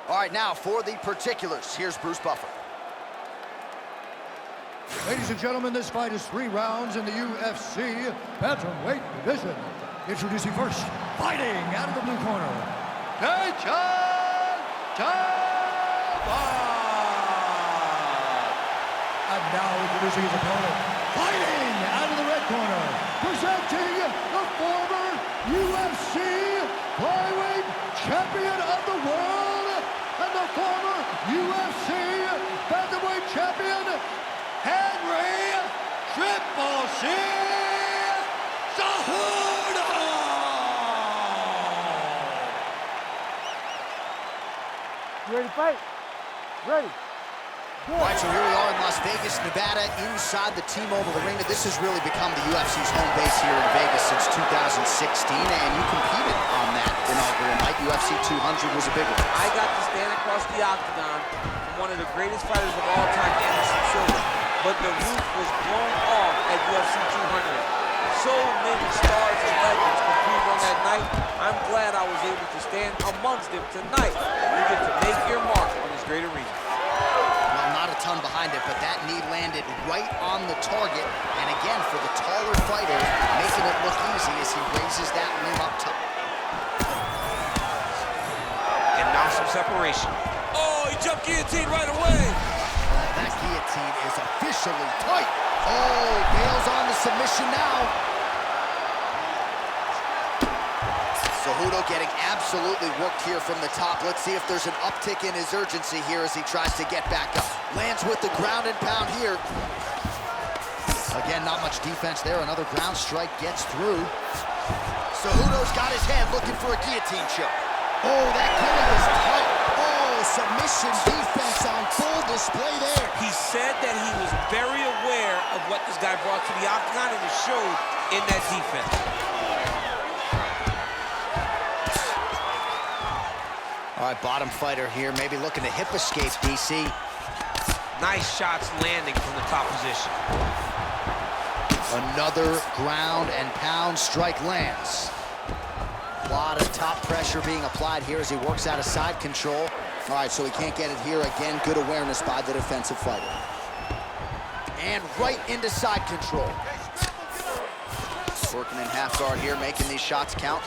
All right, now for the particulars, here's Bruce Buffer. Ladies and gentlemen, this fight is 3 rounds in the UFC bantamweight division. Introducing first, fighting out of the blue corner, Payton, Talbott. And now introducing his opponent, fighting out of the red corner, presenting the former UFC flyweight champion of the world and the former UFC bantamweight champion, Henry Triple C Cejudo! You ready to fight? Ready. All right, so here we are in Las Vegas, Nevada, inside the T-Mobile Arena. This has really become the UFC's home base here in Vegas since 2016, and you competed on that inaugural night. UFC 200 was a big one. I got to stand across the octagon from one of the greatest fighters of all time, Anderson Silva, but the roof was blown off at UFC 200. So many stars and legends competed on that night. I'm glad I was able to stand amongst them tonight. You get to make your mark on this great arena. Well, not a ton behind it, but that knee landed right on the target. And again, for the taller fighter, making it look easy as he raises that limb up top. And now some separation. Oh, he jumped guillotine right away. That guillotine is officially tight. Oh, bails on the submission now. Cejudo getting absolutely worked here from the top. Let's see if there's an uptick in his urgency here as he tries to get back up. Lands with the ground and pound here. Again, not much defense there. Another ground strike gets through. Cejudo's got his head looking for a guillotine choke. Oh, that killing is tight. Oh, submission defense on full display there. He said that he was very aware of what this guy brought to the octagon, and it showed in that defense. All right, bottom fighter here, maybe looking to hip escape, DC. Nice shots landing from the top position. Another ground and pound strike lands. A lot of top pressure being applied here as he works out of side control. All right, so he can't get it here. Again, good awareness by the defensive fighter. And right into side control. Working in half guard here, making these shots count.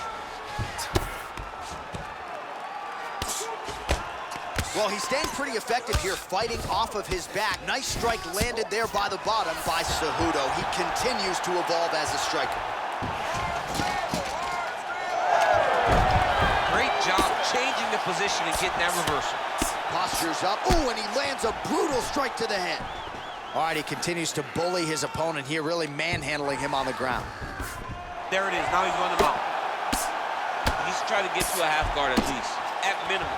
Well, he's staying pretty effective here, fighting off of his back. Nice strike landed there by the bottom by Cejudo. He continues to evolve as a striker. Great job changing the position and getting that reversal. Postures up. Ooh, and he lands a brutal strike to the head. All right, he continues to bully his opponent here, really manhandling him on the ground. There it is. Now he's on the mount. He's trying to get to a half guard at least. At minimum,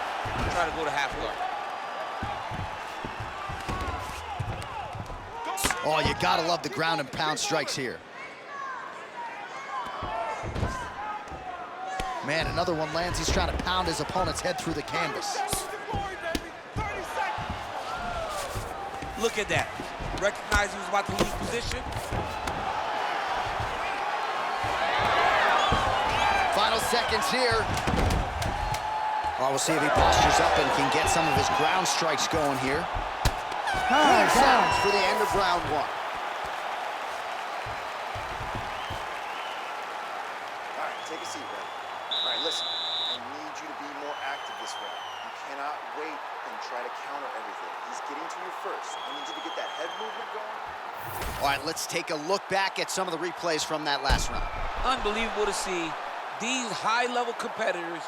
try to go to half guard. Oh, you gotta love the ground and pound strikes here. Man, another one lands. He's trying to pound his opponent's head through the canvas. Look at that. Recognized he was about to leave position. Final seconds here. Well, we'll see if he postures up and can get some of his ground strikes going here. 5 seconds for the end of round 1. All right, take a seat, man. All right, listen. I need you to be more active this round. You cannot wait and try to counter everything. He's getting to you first. I need you to get that head movement going. All right, let's take a look back at some of the replays from that last round. Unbelievable to see these high-level competitors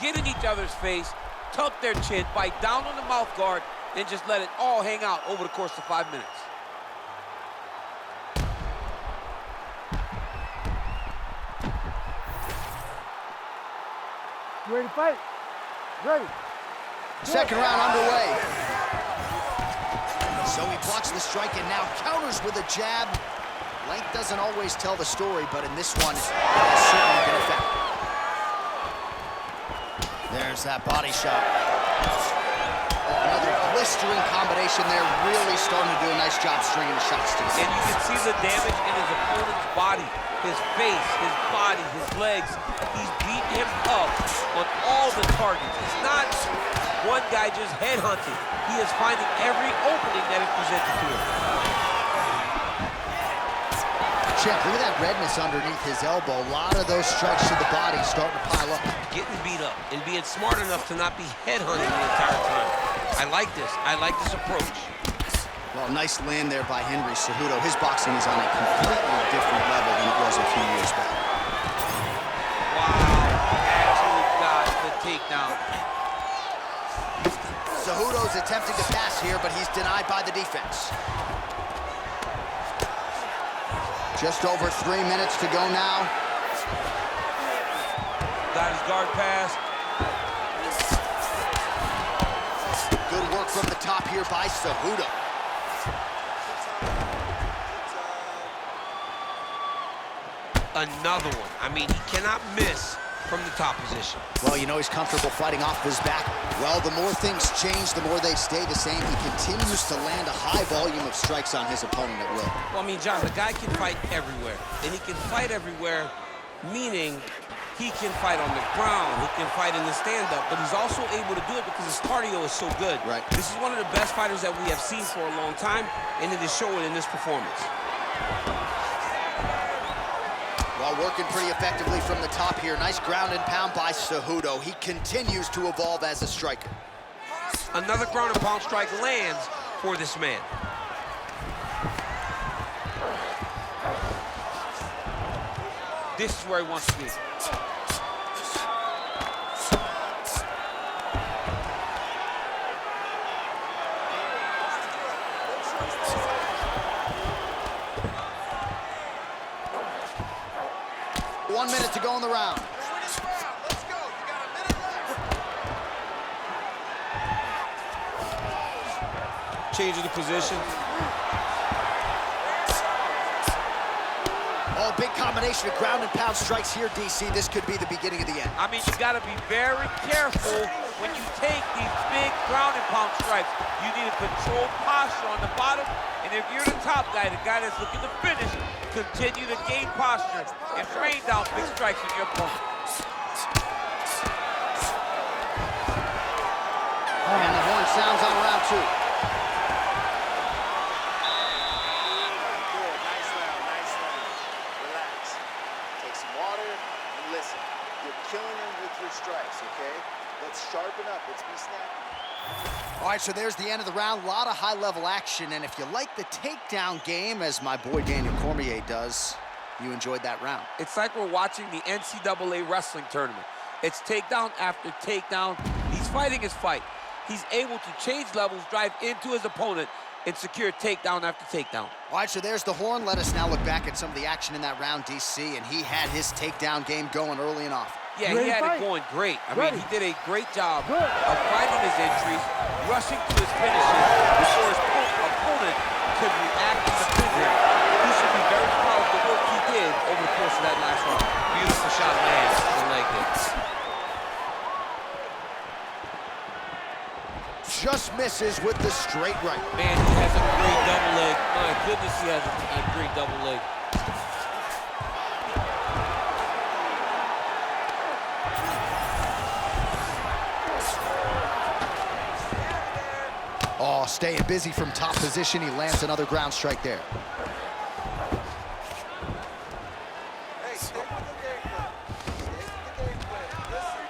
get in each other's face, tuck their chin, bite down on the mouth guard, and just let it all hang out over the course of 5 minutes. You ready to fight? Ready. Second round underway. So he blocks the strike and now counters with a jab. Length doesn't always tell the story, but in this one, it has certainly been effective. There's that body shot. Another blistering combination there, really starting to do a nice job stringing the shots together. And you can see the damage in his opponent's body, his face, his body, his legs. He's beating him up on all the targets. It's not one guy just headhunting. He is finding every opening that is presented to him. Check, look at that redness underneath his elbow. A lot of those strikes to the body starting to pile up. Getting beat up and being smart enough to not be headhunting the entire time. I like this. I like this approach. Well, nice land there by Henry Cejudo. His boxing is on a completely different level than it was a few years back. Wow, actually got the takedown. Cejudo's attempting to pass here, but he's denied by the defense. Just over 3 minutes to go now. Got his guard pass. Good work from the top here by Cejudo. Another one. I mean, he cannot miss from the top position. Well, you know he's comfortable fighting off his back. Well, the more things change, the more they stay the same. He continues to land a high volume of strikes on his opponent at will. Well, I mean, John, the guy can fight everywhere. And he can fight everywhere, meaning he can fight on the ground, he can fight in the stand-up, but he's also able to do it because his cardio is so good. Right. This is one of the best fighters that we have seen for a long time, and it is showing in this performance. Well, working pretty effectively from the top here. Nice ground and pound by Cejudo. He continues to evolve as a striker. Another ground and pound strike lands for this man. This is where he wants to be. One minute to go in the round. Let's go. You got a minute left. Changing the position. Oh, big combination of ground and pound strikes here, DC. This could be the beginning of the end. I mean, you got to be very careful when you take these big ground and pound strikes. You need a controlled posture on the bottom, and if you're the top guy, the guy that's looking to finish, continue to gain posture and rain down big strikes on your opponent. And the horn sounds on round two. Good. Nice round. Nice round. Relax. Take some water and listen. You're killing him with your strikes, okay? Let's sharpen up. Let's be snappy. All right, so there's the end of the round. A lot of high-level action, and if you like the takedown game, as my boy Daniel Cormier does, you enjoyed that round. It's like we're watching the NCAA wrestling tournament. It's takedown after takedown. He's fighting his fight. He's able to change levels, drive into his opponent, and secure takedown after takedown. All right, so there's the horn. Let us now look back at some of the action in that round, DC, and he had his takedown game going early and often. Yeah, he had it going great. I mean, he did a great job Good. of fighting his entries, rushing to his finishes before his opponent could react and defend him. He should be very proud of the work he did over the course of that last round. Beautiful shot lands to the leg there. Just misses with the straight right. Man, he has a great double leg. My goodness, he has a great double leg. Oh, staying busy from top position. He lands another ground strike there. Hey, stay with the game plan. Stay with the game plan. Listen.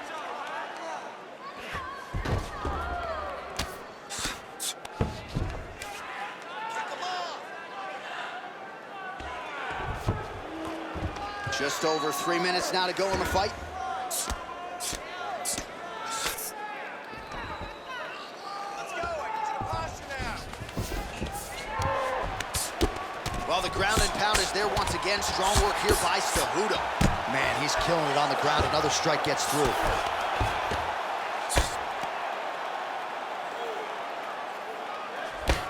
Just over 3 minutes now to go in the fight. Well, the ground and pound is there once again. Strong work here by Cejudo. Man, he's killing it on the ground. Another strike gets through.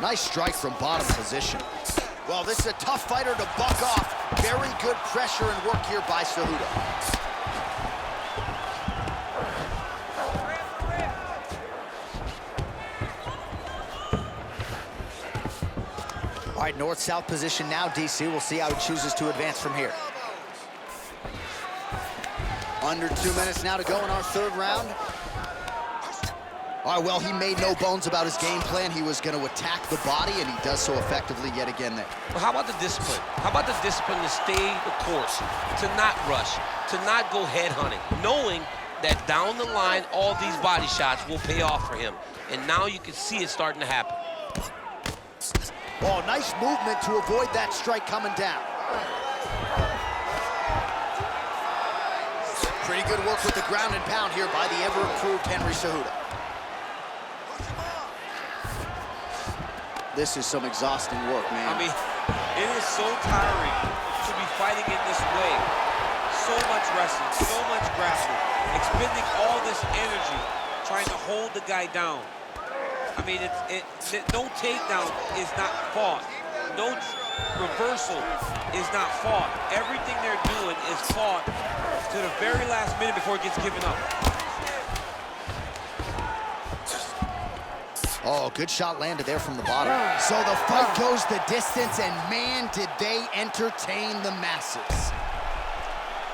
Nice strike from bottom position. Well, this is a tough fighter to buck off. Very good pressure and work here by Cejudo. All right, north-south position now, DC. We'll see how he chooses to advance from here. Under 2 minutes now to go in our third round. All right, well, he made no bones about his game plan. He was going to attack the body, and he does so effectively yet again there. Well, how about the discipline? How about the discipline to stay the course, to not rush, to not go head hunting, knowing that down the line, all these body shots will pay off for him. And now you can see it starting to happen. Oh, nice movement to avoid that strike coming down. Pretty good work with the ground and pound here by the ever-improved Henry Cejudo. This is some exhausting work, man. I mean, it is so tiring to be fighting in this way. So much wrestling, so much grappling, expending all this energy trying to hold the guy down. I mean, no takedown is not fought. No reversal is not fought. Everything they're doing is fought to the very last minute before it gets given up. Oh, good shot landed there from the bottom. So the fight goes the distance, and man, did they entertain the masses.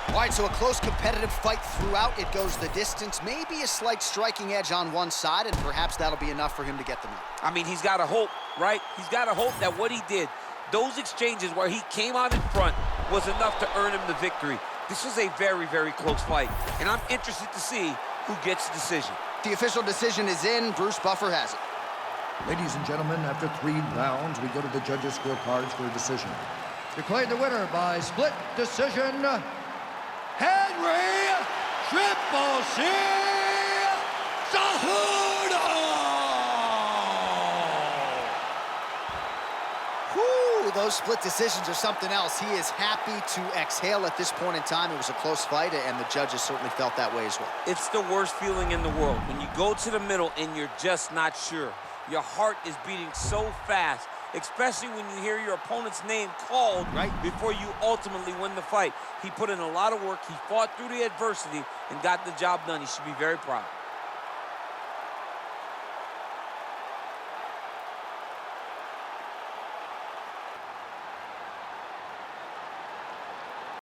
All right, so a close competitive fight throughout. It goes the distance. Maybe a slight striking edge on one side, and perhaps that'll be enough for him to get the win. I mean, he's got to hope, right? He's got to hope that what he did, those exchanges where he came out in front, was enough to earn him the victory. This was a very, very close fight, and I'm interested to see who gets the decision. The official decision is in. Bruce Buffer has it. Ladies and gentlemen, after 3 rounds, we go to the judges' scorecards for a decision. Declared the winner by split decision, Henry Triple C Cejudo! Whew, those split decisions are something else. He is happy to exhale at this point in time. It was a close fight, and the judges certainly felt that way as well. It's the worst feeling in the world when you go to the middle and you're just not sure. Your heart is beating so fast, especially when you hear your opponent's name called right before you ultimately win the fight. He put in a lot of work. He fought through the adversity and got the job done. He should be very proud.